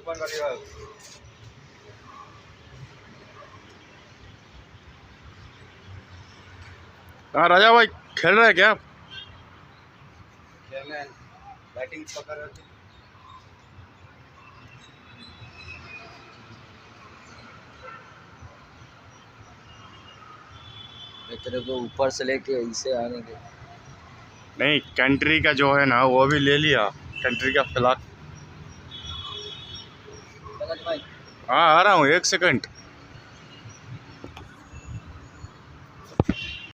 हाँ राजा भाई, खेल रहे हैं क्या? खेल रहे हैं, बैटिंग पकड़ रहे थे। तेरे को ऊपर से लेके इसे आने के नहीं, कंट्री का जो है ना वो भी ले लिया, कंट्री का फ्लैग। हाँ आ रहा हूँ, 1 सेकंड।